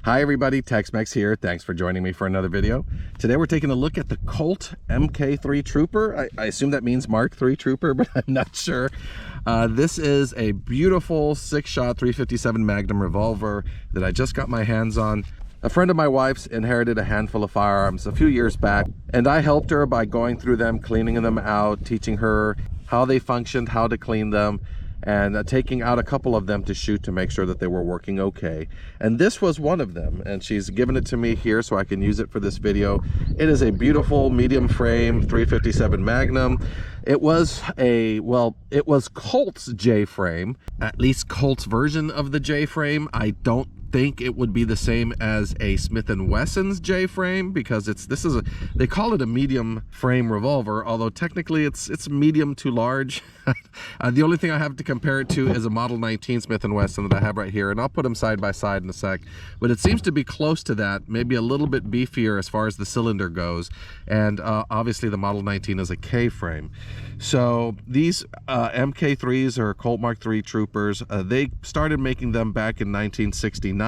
Hi everybody, Tex-Mex here. Thanks for joining me for another video. Today we're taking a look at the Colt MK III Trooper. I assume that means Mark III Trooper, but I'm not sure. This is a beautiful 6-shot 357 Magnum revolver that I just got my hands on. A friend of my wife's inherited a handful of firearms a few years back, and I helped her by going through them, cleaning them out, teaching her how they functioned, how to clean them, and taking out a couple of them to shoot to make sure that they were working okay. And this was one of them, and she's given it to me here so I can use it for this video. It is a beautiful medium frame 357 Magnum. It was Colt's J frame, at least Colt's version of the J frame. I don't think it would be the same as a Smith & Wesson's J frame, because they call it a medium frame revolver, although technically it's medium to large. The only thing I have to compare it to is a Model 19 Smith & Wesson that I have right here, and I'll put them side by side in a sec, but it seems to be close to that, maybe a little bit beefier as far as the cylinder goes, and obviously the Model 19 is a K frame. So these MK3s or Colt Mark III Troopers, they started making them back in 1969.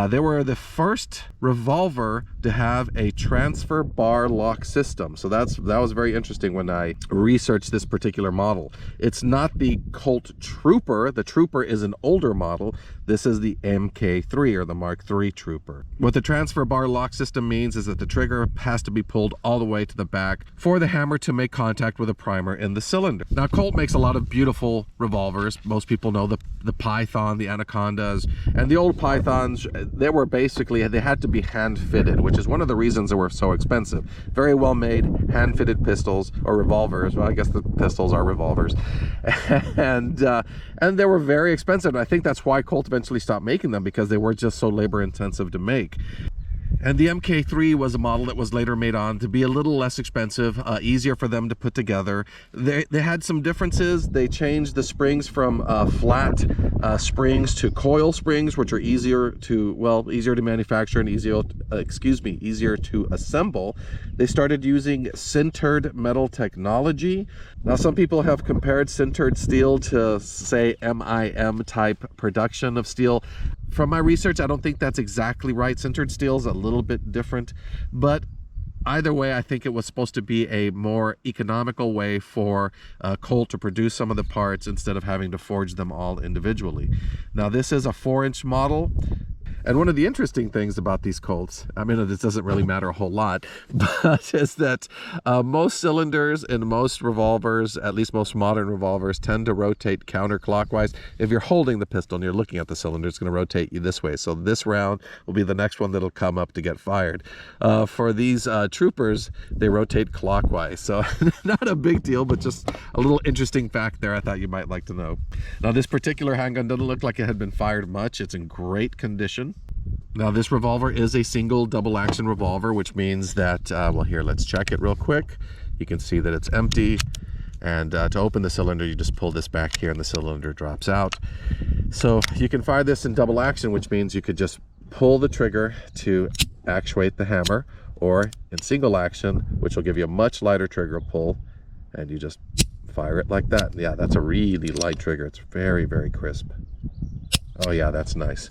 They were the first revolver to have a transfer bar lock system. So that was very interesting when I researched this particular model. It's not the Colt Trooper. The Trooper is an older model. This is the MK3 or the Mark III Trooper. What the transfer bar lock system means is that the trigger has to be pulled all the way to the back for the hammer to make contact with a primer in the cylinder. Now, Colt makes a lot of beautiful revolvers. Most people know the Python, the Anacondas, and the old Pythons. They had to be hand fitted, which is one of the reasons they were so expensive. Very well made, hand fitted pistols or revolvers. Well, I guess the pistols are revolvers, and they were very expensive. And I think that's why Colt eventually stopped making them, because they were just so labor intensive to make. And the MK3 was a model that was later made on to be a little less expensive, easier for them to put together. They had some differences. They changed the springs from flat springs to coil springs, which are easier to manufacture and easier to assemble. They started using sintered metal technology. Now, some people have compared sintered steel to, say, MIM type production of steel. From my research, I don't think that's exactly right. Sintered steel is a little bit different, but either way, I think it was supposed to be a more economical way for Colt to produce some of the parts instead of having to forge them all individually. Now, this is a 4-inch model. And one of the interesting things about these Colts, I mean, this doesn't really matter a whole lot, but is that most cylinders in most revolvers, at least most modern revolvers, tend to rotate counterclockwise. If you're holding the pistol and you're looking at the cylinder, it's going to rotate you this way. So this round will be the next one that'll come up to get fired. For these Troopers, they rotate clockwise. So not a big deal, but just a little interesting fact there I thought you might like to know. Now, this particular handgun doesn't look like it had been fired much. It's in great condition. Now, this revolver is a single double action revolver, which means that, well, here, let's check it real quick. You can see that it's empty. And to open the cylinder, you just pull this back here and the cylinder drops out. So you can fire this in double action, which means you could just pull the trigger to actuate the hammer, or in single action, which will give you a much lighter trigger pull, and you just fire it like that. Yeah, that's a really light trigger. It's very, very crisp. Oh yeah, that's nice.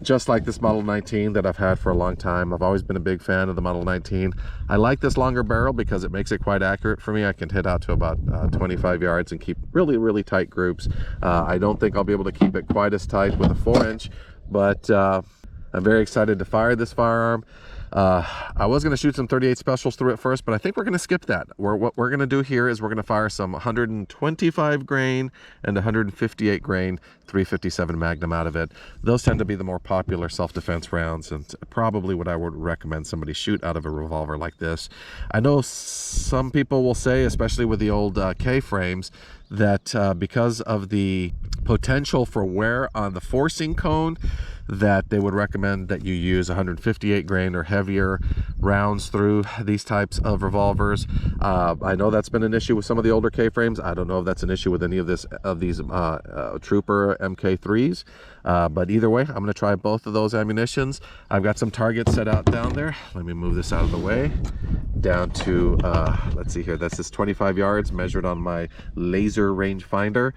Just like this Model 19 that I've had for a long time. I've always been a big fan of the Model 19. I like this longer barrel because it makes it quite accurate for me. I can hit out to about 25 yards and keep really, really tight groups. I don't think I'll be able to keep it quite as tight with a 4-inch, but I'm very excited to fire this firearm. I was going to shoot some 38 specials through it first, but I think we're going to skip that. What we're going to do here is we're going to fire some 125 grain and 158 grain 357 Magnum out of it. Those tend to be the more popular self-defense rounds, and probably what I would recommend somebody shoot out of a revolver like this. I know some people will say, especially with the old K frames, that because of the potential for wear on the forcing cone, that they would recommend that you use 158 grain or heavier rounds through these types of revolvers. I know that's been an issue with some of the older K frames. I don't know if that's an issue with any of these Trooper MK3s, but either way, I'm going to try both of those ammunitions. I've got some targets set out down there. Let me move this out of the way, down to, let's see here, this is 25 yards measured on my laser rangefinder.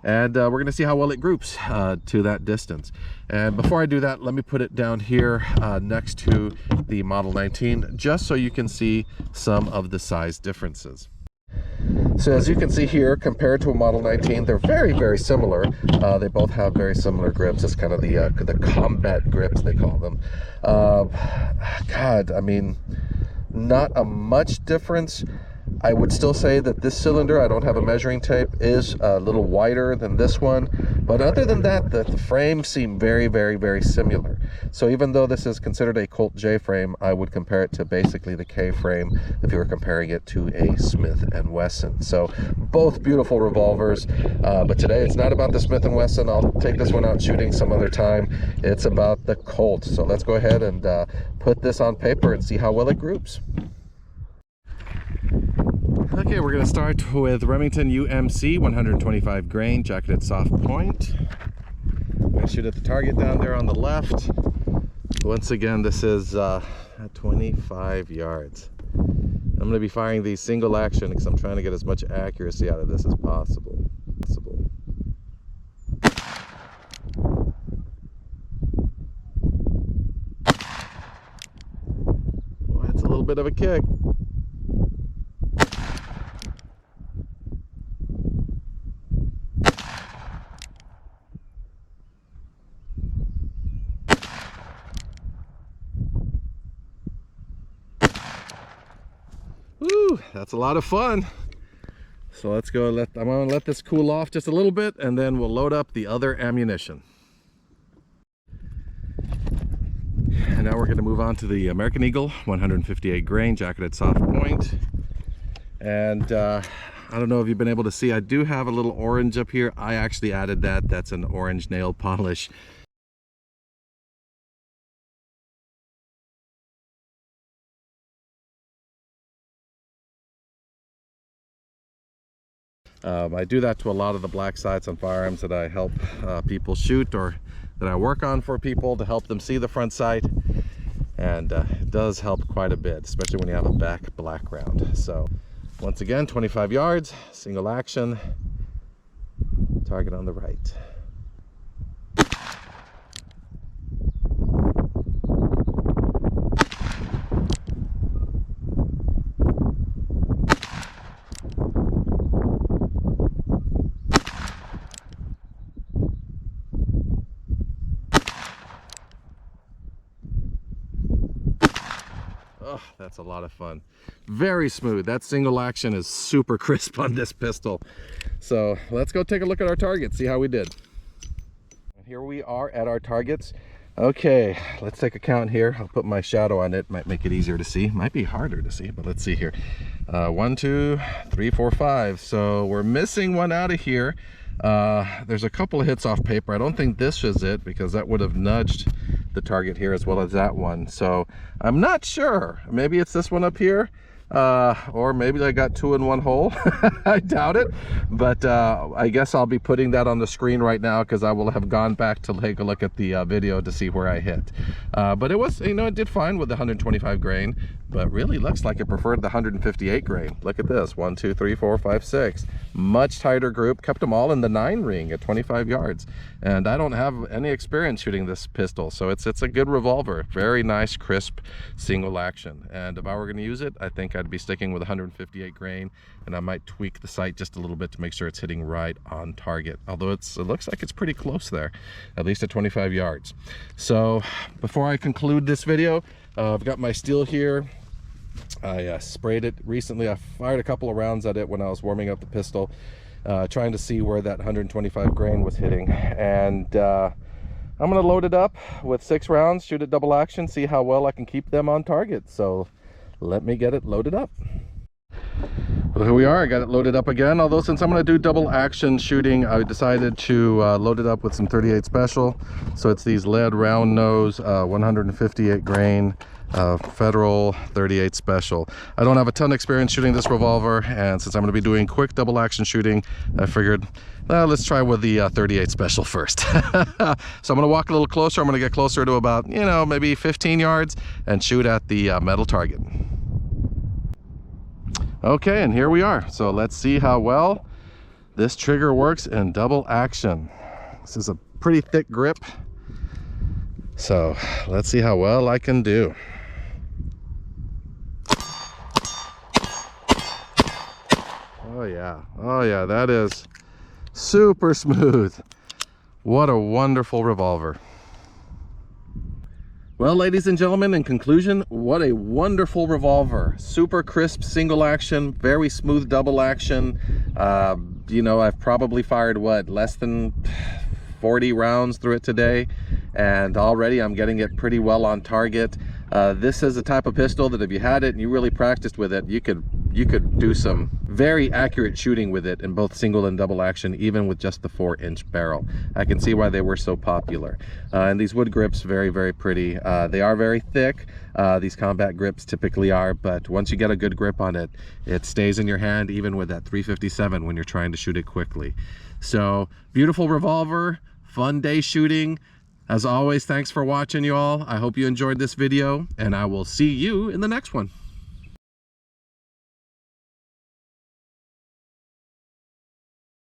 And we're going to see how well it groups to that distance. And before I do that, let me put it down here next to the Model 19, just so you can see some of the size differences. So as you can see here, compared to a Model 19, they're very, very similar. They both have very similar grips. It's kind of the combat grips, they call them. God, I mean, not a much difference. I would still say that this cylinder, I don't have a measuring tape, is a little wider than this one. But other than that, the frames seem very, very, very similar. So even though this is considered a Colt J frame, I would compare it to basically the K frame if you were comparing it to a Smith & Wesson. So both beautiful revolvers. But today it's not about the Smith & Wesson. I'll take this one out shooting some other time. It's about the Colt. So let's go ahead and put this on paper and see how well it groups. Okay, we're going to start with Remington UMC 125 grain, jacketed soft point. I'm going to shoot at the target down there on the left. Once again, this is at 25 yards. I'm going to be firing these single action because I'm trying to get as much accuracy out of this as possible. Boy, that's a little bit of a kick. Woo, that's a lot of fun. So let's go, I'm gonna let this cool off just a little bit, and then we'll load up the other ammunition. And now we're gonna move on to the American Eagle 158 grain, jacketed soft point. And I don't know if you've been able to see, I do have a little orange up here. I actually added that. That's an orange nail polish. I do that to a lot of the black sights on firearms that I help people shoot, or that I work on for people to help them see the front sight. And it does help quite a bit, especially when you have a black background. So once again, 25 yards, single action, target on the right. Oh, that's a lot of fun. Very smooth. That single action is super crisp on this pistol. So let's go take a look at our target, see how we did. And here we are at our targets. Okay, let's take a count here. I'll put my shadow on it. Might make it easier to see. Might be harder to see, but let's see here. 1, 2, 3, 4, 5. So we're missing one out of here. There's a couple of hits off paper. I don't think this is it, because that would have nudged the target here as well as that one. So I'm not sure. Maybe it's this one up here, or maybe I got 2 in one hole. I doubt it, but I guess I'll be putting that on the screen right now, because I will have gone back to take a look at the video to see where I hit. But it was, you know, it did fine with the 125 grain, but really looks like it preferred the 158 grain. Look at this, 1, 2, 3, 4, 5, 6. Much tighter group, kept them all in the 9 ring at 25 yards. And I don't have any experience shooting this pistol, so it's a good revolver. Very nice, crisp, single action. And if I were gonna use it, I think I'd be sticking with 158 grain, and I might tweak the sight just a little bit to make sure it's hitting right on target. Although it looks like it's pretty close there, at least at 25 yards. So before I conclude this video, I've got my steel here. I sprayed it recently. I fired a couple of rounds at it when I was warming up the pistol, trying to see where that 125 grain was hitting. And I'm going to load it up with 6 rounds, shoot it double action, see how well I can keep them on target. So let me get it loaded up. Well, here we are. I got it loaded up again. Although since I'm going to do double action shooting, I decided to load it up with some 38 special. So it's these lead round nose 158 grain Federal 38 special. I don't have a ton of experience shooting this revolver, and since I'm going to be doing quick double action shooting, I figured, well, let's try with the 38 special first. So I'm going to walk a little closer. I'm going to get closer to about, you know, maybe 15 yards and shoot at the metal target. Okay, and here we are. So let's see how well this trigger works in double action. This is a pretty thick grip, so let's see how well I can do. Oh yeah, that is super smooth. What a wonderful revolver. Well, ladies and gentlemen, in conclusion, what a wonderful revolver. Super crisp single action, very smooth double action. You know, I've probably fired, what, less than 40 rounds through it today, and already I'm getting it pretty well on target. This is the type of pistol that if you had it and you really practiced with it, you could do some very accurate shooting with it in both single and double action, even with just the 4-inch barrel. I can see why they were so popular. And these wood grips, very, very pretty. They are very thick. These combat grips typically are, but once you get a good grip on it, it stays in your hand even with that 357 when you're trying to shoot it quickly. So, beautiful revolver, fun day shooting. As always, thanks for watching, you all. I hope you enjoyed this video, and I will see you in the next one.